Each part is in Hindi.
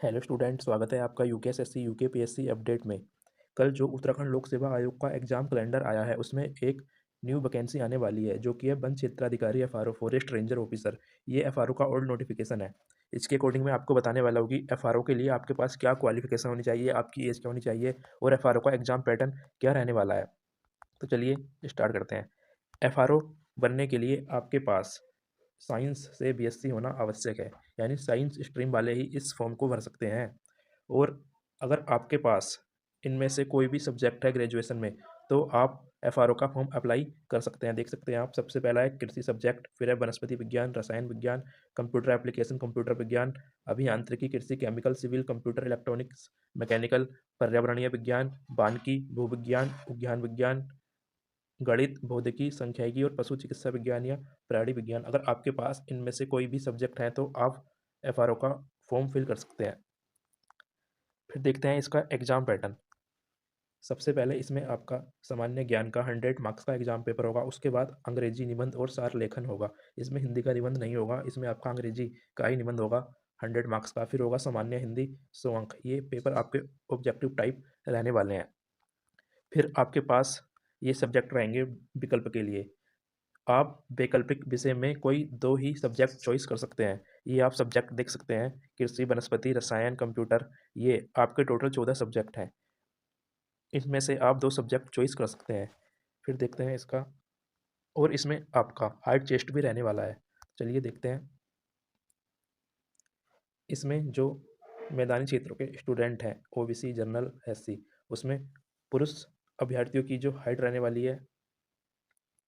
हेलो स्टूडेंट, स्वागत है आपका यूकेएसएससी यूकेपीएससी अपडेट में। कल जो उत्तराखंड लोक सेवा आयोग का एग्जाम कैलेंडर आया है उसमें एक न्यू वैकेंसी आने वाली है जो कि है वन क्षेत्राधिकारी एफआरओ फॉरेस्ट रेंजर ऑफिसर। ये एफआरओ का ओल्ड नोटिफिकेशन है। इसके अकॉर्डिंग मैं आपको बताने वाला हूँ कि एफआरओ के लिए आपके पास क्या क्वालिफिकेशन होनी चाहिए, आपकी एज क्या होनी चाहिए और एफआरओ का एग्जाम पैटर्न क्या रहने वाला है। तो चलिए स्टार्ट करते हैं। एफआरओ बनने के लिए आपके पास साइंस से बीएससी होना आवश्यक है, यानी साइंस स्ट्रीम वाले ही इस फॉर्म को भर सकते हैं। और अगर आपके पास इनमें से कोई भी सब्जेक्ट है ग्रेजुएशन में तो आप एफआरओ का फॉर्म अप्लाई कर सकते हैं। देख सकते हैं आप, सबसे पहला है कृषि सब्जेक्ट, फिर है वनस्पति विज्ञान, रसायन विज्ञान, कंप्यूटर एप्लीकेशन, कंप्यूटर विज्ञान, अभियांत्रिकी, कृषि, chemical, civil, computer, electronics, mechanical, पर्यावरणीय विज्ञान, वानिकी, भूविज्ञान, उद्यान विज्ञान, गणित, भौतिकी, सांख्यिकी और पशु चिकित्सा विज्ञान या प्राणी विज्ञान। अगर आपके पास इनमें से कोई भी सब्जेक्ट है तो आप एफआरओ का फॉर्म फिल कर सकते हैं। फिर देखते हैं इसका एग्जाम पैटर्न। सबसे पहले इसमें आपका सामान्य ज्ञान का 100 मार्क्स का एग्जाम पेपर होगा। उसके बाद अंग्रेजी निबंध और सार लेखन होगा। इसमें हिंदी का निबंध नहीं होगा, इसमें आपका अंग्रेजी का ही निबंध होगा 100 मार्क्स का। फिर होगा सामान्य हिंदी 100 अंक। ये पेपर आपके ऑब्जेक्टिव टाइप रहने वाले हैं। फिर आपके पास ये सब्जेक्ट रहेंगे विकल्प के लिए। आप वैकल्पिक विषय में कोई दो ही सब्जेक्ट चॉइस कर सकते हैं। ये आप सब्जेक्ट देख सकते हैं, कृषि, वनस्पति, रसायन, कंप्यूटर। ये आपके टोटल 14 सब्जेक्ट हैं। इसमें से आप दो सब्जेक्ट चॉइस कर सकते हैं। फिर देखते हैं इसका, और इसमें आपका हाइट चेस्ट भी रहने वाला है। चलिए देखते हैं। इसमें जो मैदानी क्षेत्रों के स्टूडेंट हैं, ओबीसी, जनरल, एससी, उसमें पुरुष अभ्यर्थियों की जो हाइट रहने वाली है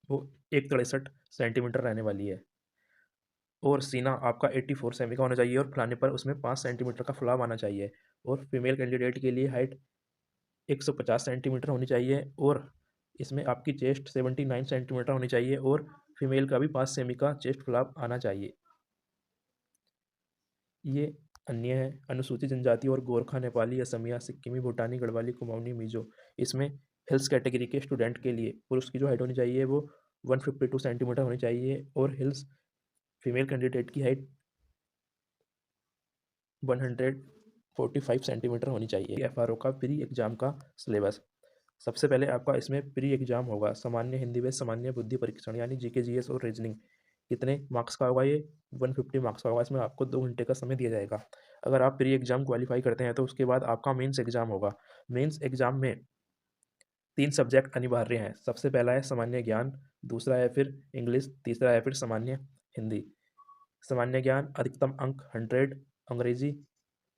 वो 163 सेंटीमीटर रहने वाली है। और सीना आपका 84 सेमी का होना चाहिए और फुलाने पर उसमें 5 सेंटीमीटर का फुलाव आना चाहिए। और फीमेल कैंडिडेट के लिए हाइट 150 सेंटीमीटर होनी चाहिए और इसमें आपकी चेस्ट 79 सेंटीमीटर होनी चाहिए और फीमेल का भी 5 सेमी का चेस्ट फुलाव आना चाहिए। ये अन्य है अनुसूचित जनजाति और गोरखा, नेपाली, असमिया, सिक्किमी, भूटानी, गढ़वाली, कुमाऊनी, मिजो। इसमें हिल्स कैटेगरी के स्टूडेंट के लिए पुरुष की जो हाइट होनी चाहिए वो 152 सेंटीमीटर होनी चाहिए और हिल्स फीमेल कैंडिडेट की हाइट 145 सेंटीमीटर होनी चाहिए। एफआरओ का प्री एग्जाम का सिलेबस। सबसे पहले आपका इसमें प्री एग्जाम होगा सामान्य हिंदी व सामान्य बुद्धि परीक्षण, यानी जीके, जीएस और रीजनिंग। कितने मार्क्स का होगा ये? 150 मार्क्स का होगा। इसमें आपको 2 घंटे का समय दिया जाएगा। अगर आप प्री एग्जाम क्वालिफाई करते हैं तो उसके बाद आपका मेंस एग्जाम होगा। मेंस एग्जाम में 3 सब्जेक्ट अनिवार्य हैं। सबसे पहला है सामान्य ज्ञान, दूसरा है फिर इंग्लिश, तीसरा है फिर सामान्य हिंदी। सामान्य ज्ञान अधिकतम अंक 100, अंग्रेजी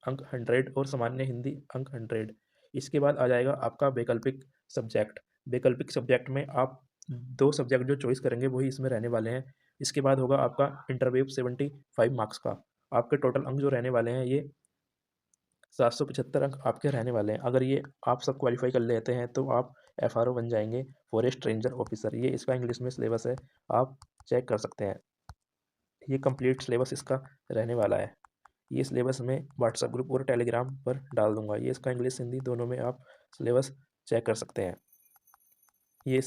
अंक 100 और सामान्य हिंदी अंक 100। इसके बाद आ जाएगा आपका वैकल्पिक सब्जेक्ट। वैकल्पिक सब्जेक्ट में आप दो सब्जेक्ट जो चॉइस करेंगे वही इसमें रहने वाले हैं। इसके बाद होगा आपका इंटरव्यू 75 मार्क्स का। आपके टोटल अंक जो रहने वाले हैं ये 775 अंक आपके रहने वाले हैं। अगर ये आप सब क्वालिफाई कर लेते हैं तो आप एफआरओ बन जाएंगे, फॉरेस्ट रेंजर ऑफिसर। ये इसका इंग्लिश में सिलेबस है, आप चेक कर सकते हैं। ये कंप्लीट सिलेबस इसका रहने वाला है। ये सिलेबस मैं व्हाट्सएप ग्रुप और टेलीग्राम पर डाल दूंगा। ये इसका इंग्लिश हिंदी दोनों में आप सिलेबस चेक कर सकते हैं। ये